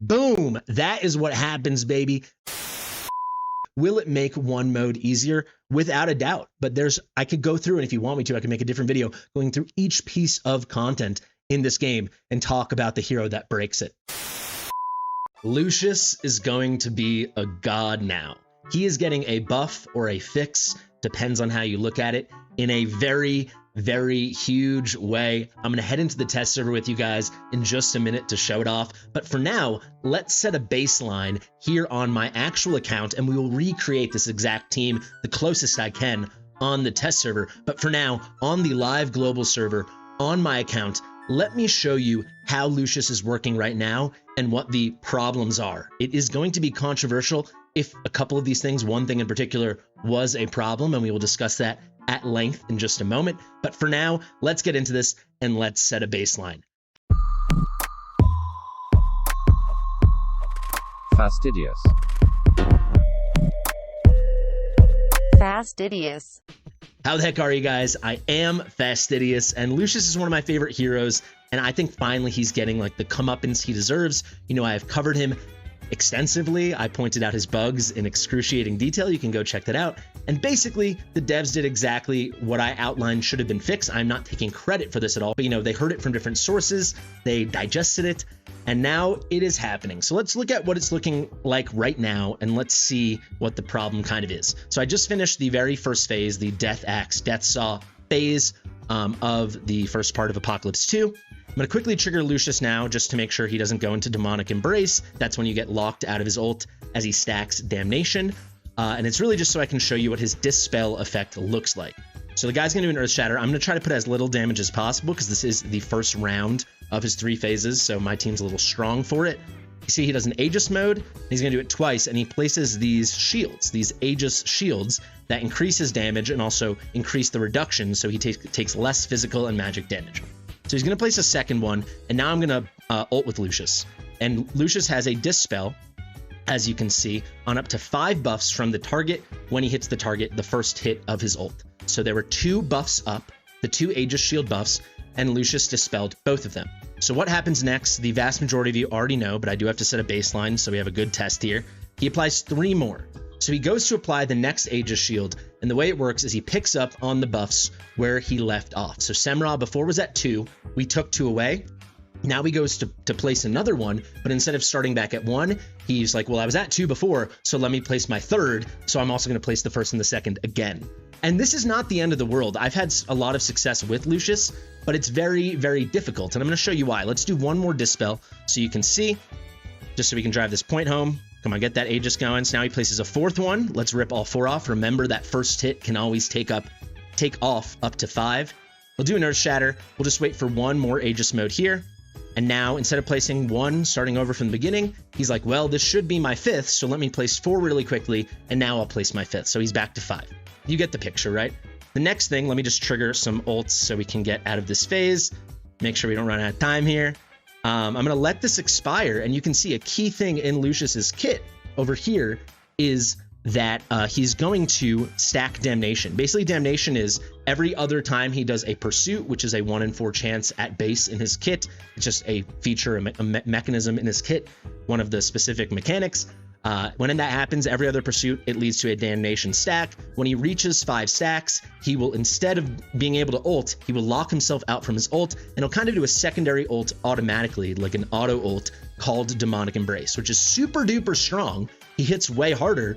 Boom. That is what happens, baby. Will it make one mode easier? Without a doubt. But I could go through, and if you want me to, I can make a different video going through each piece of content in this game and talk about the hero that breaks it. Lucius is going to be a god now. He is getting a buff or a fix, depends on how you look at it, in a very, very huge way. I'm going to head into the test server with you guys in just a minute to show it off. But for now, let's set a baseline here on my actual account, and we will recreate this exact team the closest I can on the test server. But for now, on the live global server, on my account, let me show you how Lucius is working right now and what the problems are. It is going to be controversial if a couple of these things, one thing in particular, was a problem, and we will discuss that at length in just a moment. But for now, let's get into this and let's set a baseline. Fastidious. Fastidious. How the heck are you guys? I am Fastidious, and Lucius is one of my favorite heroes, and I think finally he's getting like the comeuppance he deserves. You know, I have covered him extensively. I pointed out his bugs in excruciating detail. You can go check that out. And basically, the devs did exactly what I outlined should have been fixed. I'm not taking credit for this at all, but you know, they heard it from different sources, they digested it, and now it is happening. So let's look at what it's looking like right now, and let's see what the problem kind of is. So I just finished the very first phase, the Death Axe, Death Saw phase of the first part of Apocalypse 2. I'm going to quickly trigger Lucius now just to make sure he doesn't go into Demonic Embrace. That's when you get locked out of his ult as he stacks Damnation. And it's really just so I can show you what his dispel effect looks like. So the guy's going to do an Earth Shatter. I'm going to try to put as little damage as possible because this is the first round of his 3 phases, so my team's a little strong for it. You see he does an Aegis mode. He's going to do it twice, and he places these shields, these Aegis shields that increase his damage and also increase the reduction, so he takes less physical and magic damage. So he's going to place a second one, and now I'm going to ult with Lucius. And Lucius has a dispel, as you can see, on up to 5 buffs from the target when he hits the target the first hit of his ult. So there were 2 buffs up, the 2 Aegis shield buffs, and Lucius dispelled both of them. So what happens next, the vast majority of you already know, but I do have to set a baseline, so we have a good test here. He applies 3 more. So he goes to apply the next Aegis shield, and the way it works is he picks up on the buffs where he left off. So Semrah before was at 2, we took 2 away. Now he goes to place another one, but instead of starting back at 1, he's like, well, I was at 2 before, so let me place my 3rd, so I'm also going to place the 1st and the 2nd again. And this is not the end of the world. I've had a lot of success with Lucius, but it's very, very difficult, and I'm going to show you why. Let's do one more dispel so you can see, just so we can drive this point home. Come on, get that Aegis going. So now he places a 4th one. Let's rip all 4 off. Remember that first hit can always take off up to 5. We'll do an Earth Shatter. We'll just wait for one more Aegis mode here. And now, instead of placing 1, starting over from the beginning, he's like, well, this should be my 5th, so let me place 4 really quickly, and now I'll place my 5th. So he's back to 5. You get the picture, right? The next thing, let me just trigger some ults so we can get out of this phase. Make sure we don't run out of time here. I'm going to let this expire, and you can see a key thing in Lucius's kit over here is that he's going to stack Damnation. Basically, Damnation is every other time he does a pursuit, which is a 1 in 4 chance at base in his kit. It's just a feature, a mechanism in his kit, one of the specific mechanics. When that happens, every other pursuit, it leads to a Damnation stack. When he reaches 5 stacks, he will, instead of being able to ult, he will lock himself out from his ult, and he'll kind of do a secondary ult automatically, like an auto ult called Demonic Embrace, which is super duper strong. He hits way harder,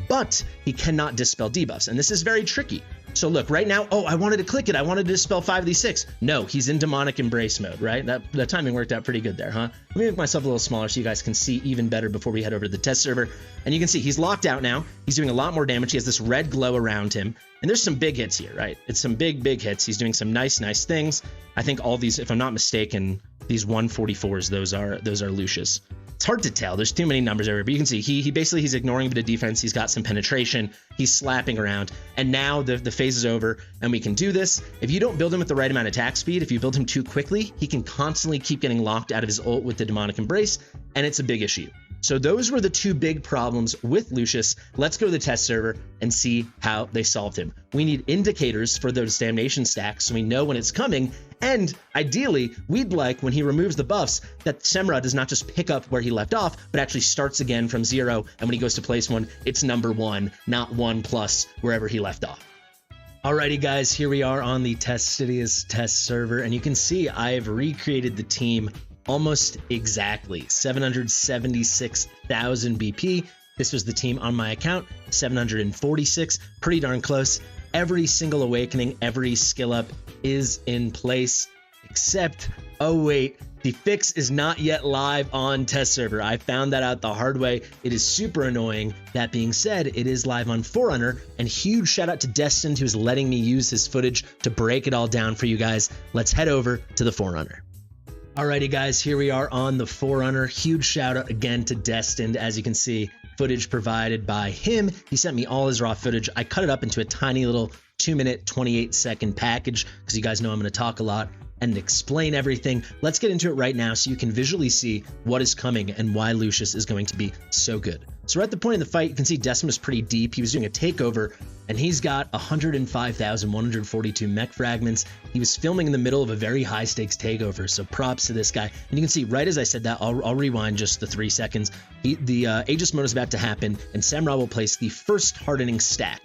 but he cannot dispel debuffs, and this is very tricky. So look, right now, oh, I wanted to click it. I wanted to dispel 5 of these 6. No, he's in Demonic Embrace mode, right? That timing worked out pretty good there, huh? Let me make myself a little smaller so you guys can see even better before we head over to the test server. And you can see he's locked out now. He's doing a lot more damage. He has this red glow around him. And there's some big hits here, right? It's some big hits. He's doing some nice things. I think all these, if I'm not mistaken, these 144s, those are Lucius. It's hard to tell. There's too many numbers everywhere, but you can see he basically he's ignoring a bit of defense. He's got some penetration. He's slapping around, and now the phase is over, and we can do this. If you don't build him with the right amount of attack speed, if you build him too quickly, he can constantly keep getting locked out of his ult with the Demonic Embrace, and it's a big issue. So those were the 2 big problems with Lucius. Let's go to the test server and see how they solved him. We need indicators for those Damnation stacks so we know when it's coming, And ideally, we'd like, when he removes the buffs, that Semrah does not just pick up where he left off, but actually starts again from 0, and when he goes to place one, it's number 1, not 1+ wherever he left off. Alrighty guys, here we are on the Fastidious test server, and you can see I've recreated the team almost exactly. 776,000 BP. This was the team on my account, 746, pretty darn close. Every single awakening, every skill up is in place, except, oh wait, the fix is not yet live on test server. I found that out the hard way. It is super annoying. That being said, it is live on Forerunner, and huge shout out to Destined, who's letting me use his footage to break it all down for you guys. Let's head over to the Forerunner. Alrighty guys, here we are on the Forerunner. Huge shout out again to Destined. As you can see, footage provided by him. He sent me all his raw footage. I cut it up into a tiny little 2-minute, 28-second package because you guys know I'm going to talk a lot and explain everything. Let's get into it right now so you can visually see what is coming and why Lucius is going to be so good. So we're at the point in the fight, you can see Destin was pretty deep. He was doing a takeover, and he's got 105,142 mech fragments. He was filming in the middle of a very high-stakes takeover, so props to this guy. And you can see right as I said that, I'll rewind just the 3 seconds. The Aegis mode is about to happen, and Semrah will place the first hardening stack.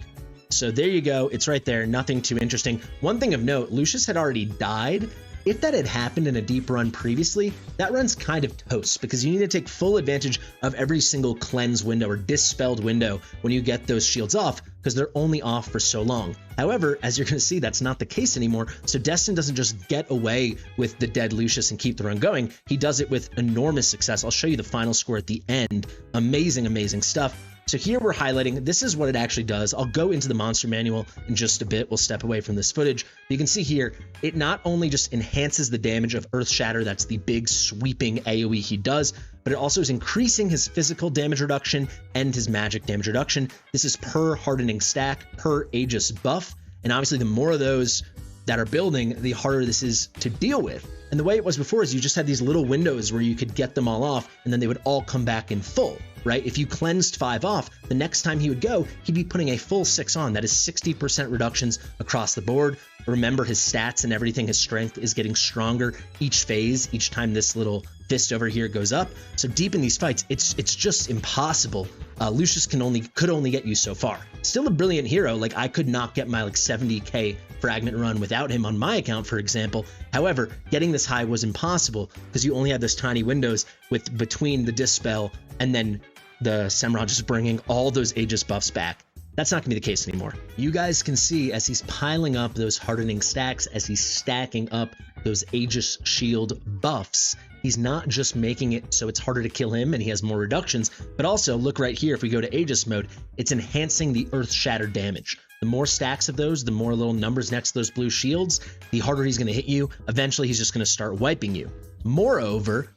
So there you go. It's right there. Nothing too interesting. One thing of note, Lucius had already died. If that had happened in a deep run previously, that run's kind of toast because you need to take full advantage of every single cleanse window or dispelled window when you get those shields off because they're only off for so long. However, as you're going to see, that's not the case anymore. So Destin doesn't just get away with the dead Lucius and keep the run going. He does it with enormous success. I'll show you the final score at the end. Amazing, amazing stuff. So here we're highlighting, this is what it actually does. I'll go into the monster manual in just a bit. We'll step away from this footage. But you can see here, it not only just enhances the damage of Earth Shatter, that's the big sweeping AoE he does, but it also is increasing his physical damage reduction and his magic damage reduction. This is per hardening stack, per Aegis buff. And obviously the more of those that are building, the harder this is to deal with. And the way it was before is you just had these little windows where you could get them all off and then they would all come back in full, right? If you cleansed 5 off, the next time he would go, he'd be putting a full 6 on. That is 60% reductions across the board. Remember his stats and everything, his strength is getting stronger each phase, each time this little fist over here goes up. So deep in these fights, it's just impossible. Lucius could only get you so far. Still a brilliant hero. Like I could not get my 70k fragment run without him on my account, for example. However, getting this high was impossible because you only had those tiny windows with between the dispel and then the Semrah just bringing all those Aegis buffs back. That's not gonna be the case anymore. You guys can see as he's piling up those hardening stacks, as he's stacking up those Aegis shield buffs, he's not just making it so it's harder to kill him and he has more reductions, but also look right here, if we go to Aegis mode, it's enhancing the Earth Shatter damage. The more stacks of those, the more little numbers next to those blue shields, the harder he's gonna hit you. Eventually he's just gonna start wiping you. Moreover,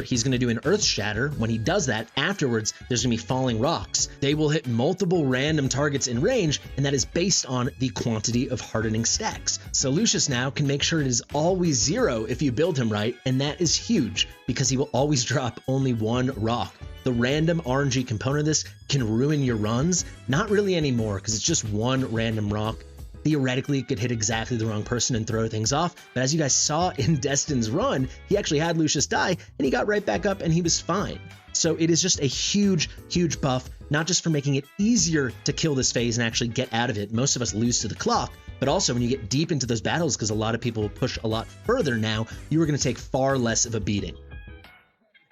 he's going to do an Earth Shatter. When he does that, afterwards, there's going to be falling rocks. They will hit multiple random targets in range, and that is based on the quantity of hardening stacks. So Lucius now can make sure it is always 0 if you build him right, and that is huge because he will always drop only 1 rock. The random RNG component of this can ruin your runs. Not really anymore because it's just 1 random rock. Theoretically, it could hit exactly the wrong person and throw things off, but as you guys saw in Destin's run, he actually had Lucius die, and he got right back up, and he was fine. So it is just a huge, huge buff, not just for making it easier to kill this phase and actually get out of it. Most of us lose to the clock, but also when you get deep into those battles, because a lot of people push a lot further now, you are going to take far less of a beating.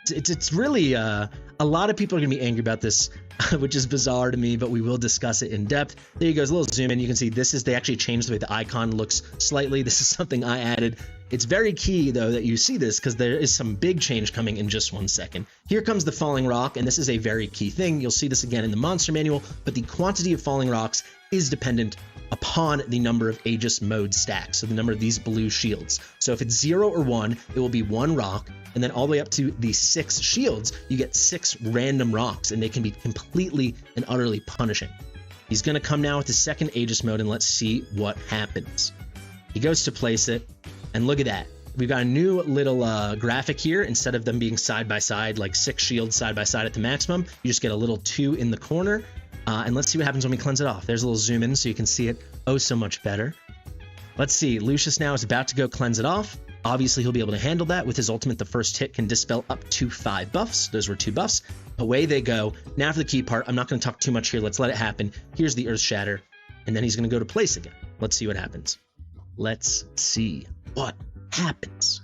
It's really, a lot of people are going to be angry about this, which is bizarre to me, but we will discuss it in depth. There you go, a little zoom in. You can see they actually changed the way the icon looks slightly. This is something I added. It's very key, though, that you see this because there is some big change coming in just 1 second. Here comes the falling rock, and this is a very key thing. You'll see this again in the monster manual, but the quantity of falling rocks is dependent upon the number of Aegis mode stacks, so the number of these blue shields. So if it's 0 or 1, it will be 1 rock, and then all the way up to the 6 shields, you get 6 random rocks, and they can be completely and utterly punishing. He's going to come now with the second Aegis mode, and let's see what happens. He goes to place it, and look at that. We've got a new little graphic here. Instead of them being side by side, like 6 shields side by side at the maximum, you just get a little 2 in the corner. And let's see what happens when we cleanse it off. There's a little zoom in so you can see it oh so much better. Let's see. Lucius now is about to go cleanse it off. Obviously, he'll be able to handle that. With his ultimate, the first hit can dispel up to 5 buffs. Those were 2 buffs. Away they go. Now for the key part. I'm not going to talk too much here. Let's let it happen. Here's the Earth Shatter. And then he's going to go to place again. Let's see what happens. Let's see what happens.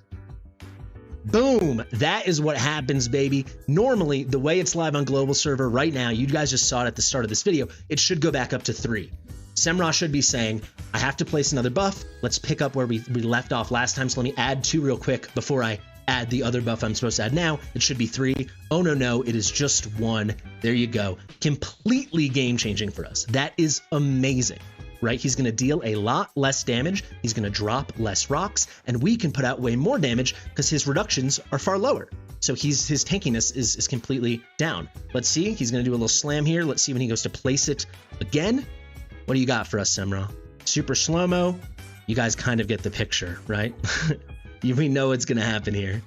Boom! That is what happens, baby. Normally, the way it's live on global server right now, you guys just saw it at the start of this video, it should go back up to 3. Semrah should be saying, I have to place another buff. Let's pick up where we left off last time. So let me add 2 real quick before I add the other buff I'm supposed to add now. It should be 3. Oh, no, it is just 1. There you go. Completely game-changing for us. That is amazing, right? He's going to deal a lot less damage. He's going to drop less rocks, and we can put out way more damage because his reductions are far lower. So his tankiness is completely down. Let's see. He's going to do a little slam here. Let's see when he goes to place it again. What do you got for us, Semrah? Super slow-mo. You guys kind of get the picture, right? We know what's going to happen here.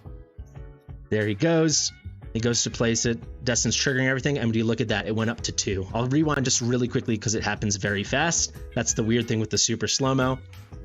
There he goes. He goes to place it. Destin's triggering everything. And when you look at that, it went up to 2. I'll rewind just really quickly because it happens very fast. That's the weird thing with the super slow-mo.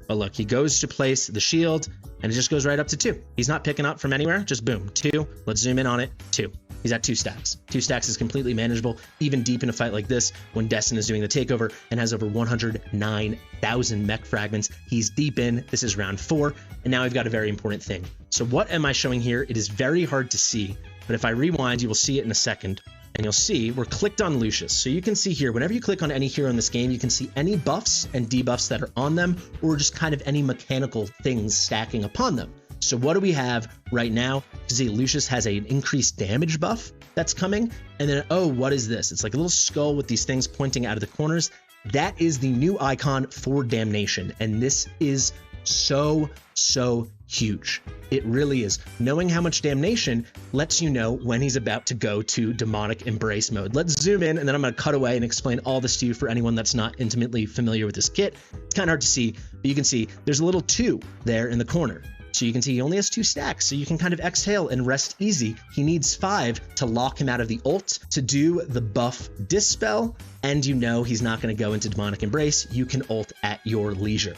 But look, he goes to place the shield, and it just goes right up to 2. He's not picking up from anywhere. Just boom, 2. Let's zoom in on it. 2. He's at 2 stacks. 2 stacks is completely manageable, even deep in a fight like this when Destin is doing the takeover and has over 109,000 mech fragments. He's deep in. This is round 4, and now I've got a very important thing. So what am I showing here? It is very hard to see, but if I rewind, you will see it in a second, and you'll see we're clicked on Lucius. So you can see here, whenever you click on any hero in this game, you can see any buffs and debuffs that are on them, or just kind of any mechanical things stacking upon them. So what do we have right now? You can see Lucius has an increased damage buff that's coming. And then, oh, what is this? It's like a little skull with these things pointing out of the corners. That is the new icon for Damnation. And this is so huge. It really is. Knowing how much Damnation lets you know when he's about to go to demonic embrace mode. Let's zoom in, and then I'm going to cut away and explain all this to you for anyone that's not intimately familiar with this kit. It's kind of hard to see, but you can see there's a little 2 there in the corner. So you can see he only has 2 stacks, so you can kind of exhale and rest easy. He needs 5 to lock him out of the ult to do the buff dispel, and you know he's not going to go into demonic embrace. You can ult at your leisure.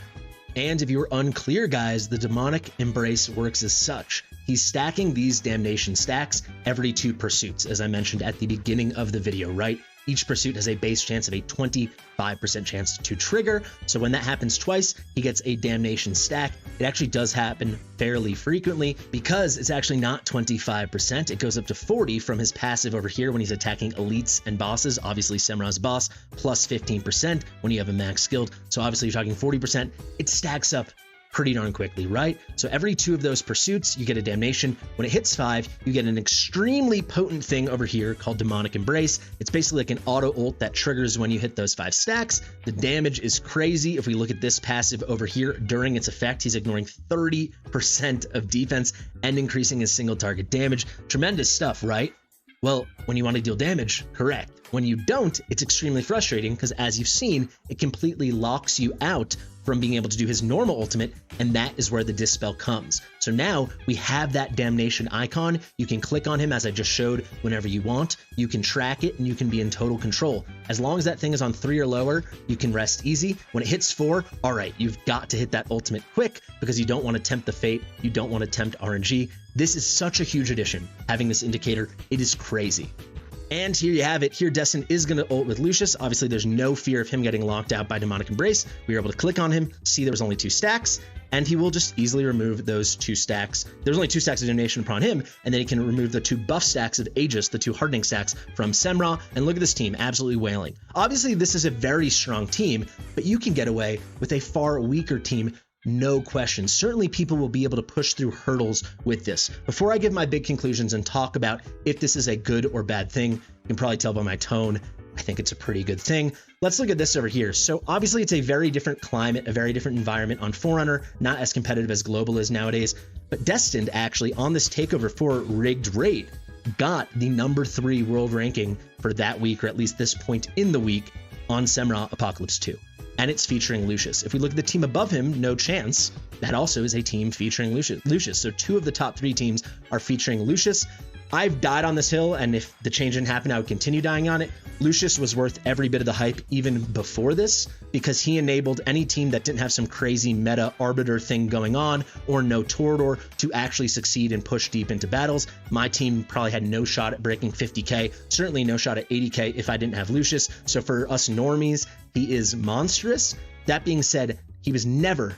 And if you were unclear, guys, the demonic embrace works as such. He's stacking these Damnation stacks every 2 pursuits, as I mentioned at the beginning of the video, right? Each pursuit has a base chance of a 25% chance to trigger. So when that happens twice, he gets a Damnation stack. It actually does happen fairly frequently because it's actually not 25%. It goes up to 40 from his passive over here when he's attacking elites and bosses. Obviously, Semrah's boss, plus 15% when you have a max skilled. So obviously you're talking 40%. It stacks up pretty darn quickly, right? So every 2 of those pursuits, you get a Damnation. When it hits 5, you get an extremely potent thing over here called Demonic Embrace. It's basically like an auto ult that triggers when you hit those 5 stacks. The damage is crazy. If we look at this passive over here, during its effect, he's ignoring 30% of defense and increasing his single target damage. Tremendous stuff, right? Well, when you want to deal damage, correct. When you don't, it's extremely frustrating because, as you've seen, it completely locks you out from being able to do his normal ultimate, and that is where the dispel comes. So now we have that Damnation icon. You can click on him as I just showed whenever you want. You can track it and you can be in total control. As long as that thing is on 3 or lower, you can rest easy. When it hits 4, all right, you've got to hit that ultimate quick because you don't want to tempt the fate. You don't want to tempt RNG. This is such a huge addition, having this indicator. It is crazy. And here you have it. Here, Destin is going to ult with Lucius. Obviously, there's no fear of him getting locked out by Demonic Embrace. We were able to click on him, see there was only 2 stacks, and he will just easily remove those 2 stacks. There's only 2 stacks of Damnation upon him, and then he can remove the 2 buff stacks of Aegis, the 2 hardening stacks from Semrah. And look at this team, absolutely wailing. Obviously, this is a very strong team, but you can get away with a far weaker team. No question. Certainly people will be able to push through hurdles with this. Before I give my big conclusions and talk about if this is a good or bad thing, you can probably tell by my tone, I think it's a pretty good thing. Let's look at this over here. So obviously it's a very different climate, a very different environment on Forerunner, not as competitive as Global is nowadays, but Destined actually on this takeover for Rigged Raid got the number 3 world ranking for that week, or at least this point in the week, on Semrah Apocalypse 2. And it's featuring Lucius. If we look at the team above him, No Chance, that also is a team featuring Lucius. So 2 of the top 3 teams are featuring Lucius. I've died on this hill, and if the change didn't happen, I would continue dying on it. Lucius was worth every bit of the hype even before this, because he enabled any team that didn't have some crazy meta arbiter thing going on or no Torador to actually succeed and push deep into battles. My team probably had no shot at breaking 50k, certainly no shot at 80k if I didn't have Lucius. So for us normies, he is monstrous. That being said, he was never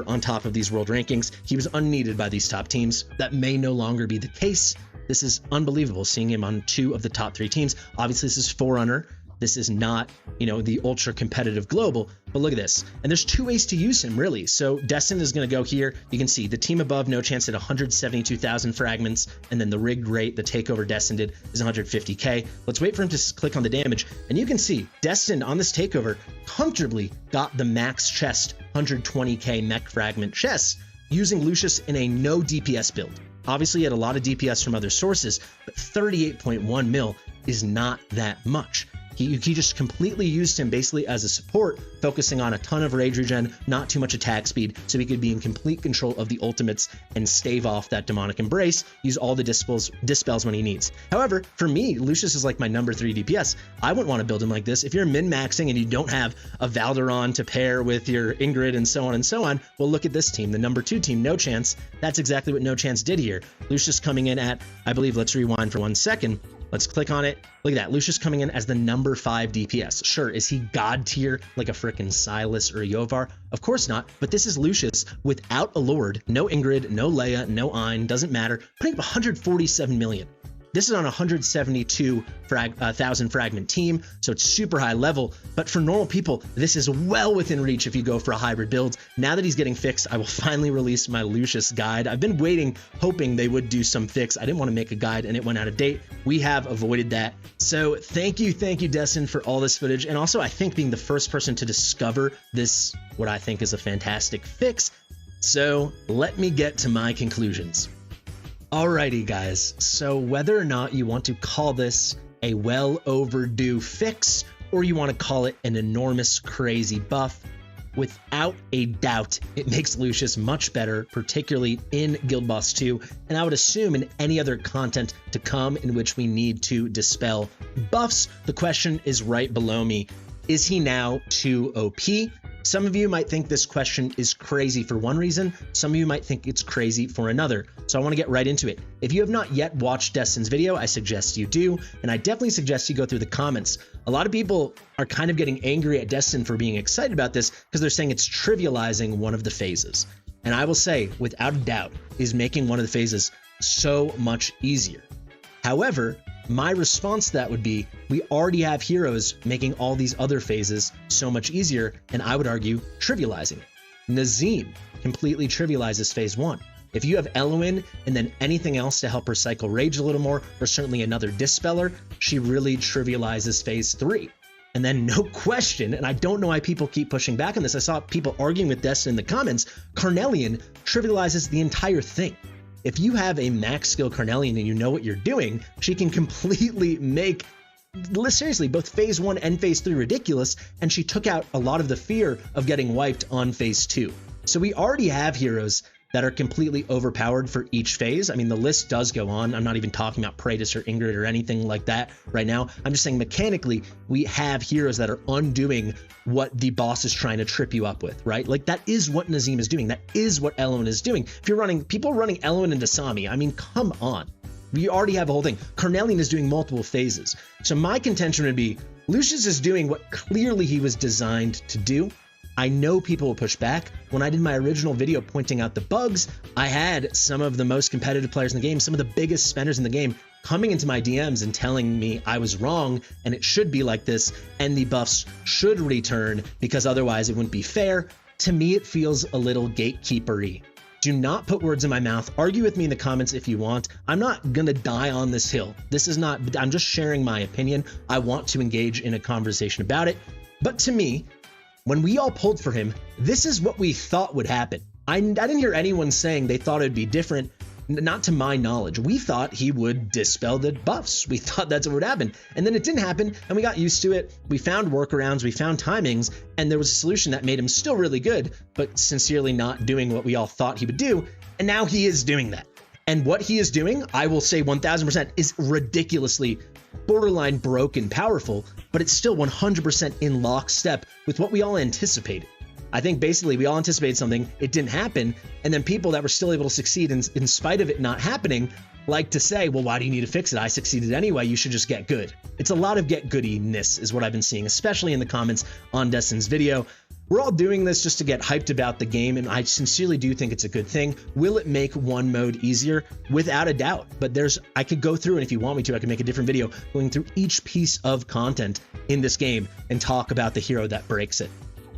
on top of these world rankings. He was unneeded by these top teams. That may no longer be the case. This is unbelievable, seeing him on 2 of the top 3 teams. Obviously, this is Forerunner. This is not, the ultra competitive global, but look at this. And there's 2 ways to use him, really. So Destined is going to go here. You can see the team above, no chance at 172,000 fragments. And then the rigged rate, the takeover Destined is 150k. Let's wait for him to click on the damage. And you can see Destined on this takeover comfortably got the max chest, 120k mech fragment chest, using Lucius in a no DPS build. Obviously, he had a lot of DPS from other sources, but 38.1 mil is not that much. He just completely used him basically as a support, focusing on a ton of rage regen, not too much attack speed, so he could be in complete control of the ultimates and stave off that demonic embrace, use all the dispels when he needs. However, for me, Lucius is like my number 3 DPS. I wouldn't want to build him like this. If you're min-maxing and you don't have a Valderon to pair with your Ingrid and so on, well, look at this team, the number 2 team, No Chance. That's exactly what No Chance did here. Lucius coming in at, I believe, let's rewind for 1 second. Let's click on it. Look at that. Lucius coming in as the number 5 DPS. Sure, is he god tier like a frickin' Silas or a Yovar? Of course not, but this is Lucius without a Lord, no Ingrid, no Leia, no Ein, doesn't matter, putting up 147 million. This is on a 172,000 fragment team, so it's super high level. But for normal people, this is well within reach if you go for a hybrid build. Now that he's getting fixed, I will finally release my Lucius guide. I've been waiting, hoping they would do some fix. I didn't want to make a guide and it went out of date. We have avoided that. So thank you, Destin, for all this footage. And also, I think being the first person to discover this, what I think is a fantastic fix. So let me get to my conclusions. Alrighty guys, so whether or not you want to call this a well overdue fix, or you want to call it an enormous crazy buff, without a doubt, it makes Lucius much better, particularly in Guild Boss 2, and I would assume in any other content to come in which we need to dispel buffs. The question is right below me. Is he now too OP? Some of you might think this question is crazy for one reason. Some of you might think it's crazy for another. So I want to get right into it. If you have not yet watched Destin's video, I suggest you do. And I definitely suggest you go through the comments. A lot of people are kind of getting angry at Destin for being excited about this because they're saying it's trivializing one of the phases. And I will say, without a doubt, is making one of the phases so much easier. However, my response to that would be, we already have heroes making all these other phases so much easier, and I would argue trivializing it. Nazim completely trivializes phase 1. If you have Eloin and then anything else to help her cycle rage a little more, or certainly another dispeller, she really trivializes phase 3. And then no question, and I don't know why people keep pushing back on this, I saw people arguing with Destin in the comments, Carnelian trivializes the entire thing. If you have a max skill Carnelian and you know what you're doing, she can completely make, seriously, both phase 1 and phase 3 ridiculous, and she took out a lot of the fear of getting wiped on phase 2. So we already have heroes that are completely overpowered for each phase. I mean, the list does go on. I'm not even talking about Praetus or Ingrid or anything like that right now. I'm just saying mechanically, we have heroes that are undoing what the boss is trying to trip you up with, right? Like that is what Nazim is doing. That is what Eloin is doing. If you're running, people running Eloin into Sami, I mean, come on. We already have a whole thing. Carnelian is doing multiple phases. So my contention would be, Lucius is doing what clearly he was designed to do. I know people will push back. When I did my original video pointing out the bugs, I had some of the most competitive players in the game, some of the biggest spenders in the game, coming into my DMs and telling me I was wrong and it should be like this and the buffs should return because otherwise it wouldn't be fair. To me, it feels a little gatekeeper-y. Do not put words in my mouth. Argue with me in the comments if you want. I'm not gonna die on this hill. This is not, I'm just sharing my opinion. I want to engage in a conversation about it. But to me, when we all pulled for him, this is what we thought would happen. I didn't hear anyone saying they thought it'd be different, not to my knowledge. We thought he would dispel the buffs. We thought that's what would happen. And then it didn't happen, and we got used to it. We found workarounds, we found timings, and there was a solution that made him still really good, but sincerely not doing what we all thought he would do. And now he is doing that. And what he is doing, I will say 1000%, is ridiculously borderline broken powerful, but it's still 100% in lockstep with what we all anticipated. I think basically we all anticipated something, it didn't happen, and then people that were still able to succeed in spite of it not happening like to say, well, why do you need to fix it? I succeeded anyway, you should just get good. It's a lot of get goodiness is what I've been seeing, especially in the comments on Destin's video. We're all doing this just to get hyped about the game, and I sincerely do think it's a good thing. Will it make one mode easier? Without a doubt, but I could go through, and if you want me to, I can make a different video going through each piece of content in this game and talk about the hero that breaks it,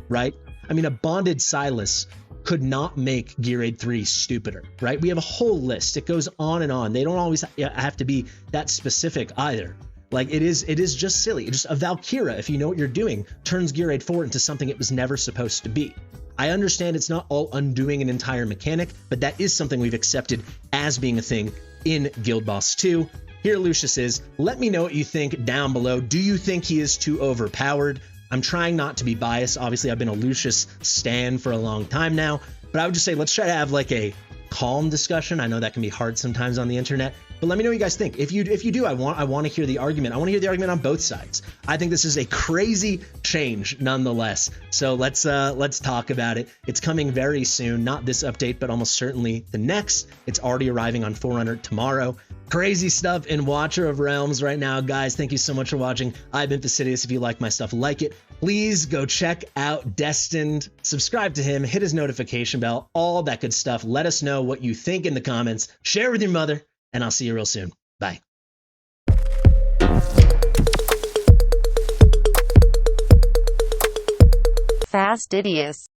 right? I mean, a bonded Silas could not make Gear Aid 3 stupider, right? We have a whole list. It goes on and on. They don't always have to be that specific either. Like it is just silly. Just a Valkyra, if you know what you're doing, turns Gear Aid 4 into something it was never supposed to be. I understand it's not all undoing an entire mechanic, but that is something we've accepted as being a thing in Guild Boss 2. Here Lucius is. Let me know what you think down below. Do you think he is too overpowered? I'm trying not to be biased. Obviously, I've been a Lucius stan for a long time now, but I would just say let's try to have like a calm discussion. I know that can be hard sometimes on the internet, but let me know what you guys think. If you do, I want to hear the argument. I want to hear the argument on both sides. I think this is a crazy change nonetheless. So let's talk about it. It's coming very soon, not this update, but almost certainly the next. It's already arriving on Forerunner tomorrow. Crazy stuff in Watcher of Realms right now, guys. Thank you so much for watching. I've been Fastidious. If you like my stuff, like it. Please go check out Destined. Subscribe to him. Hit his notification bell. All that good stuff. Let us know what you think in the comments. Share with your mother, and I'll see you real soon. Bye. Fastidious.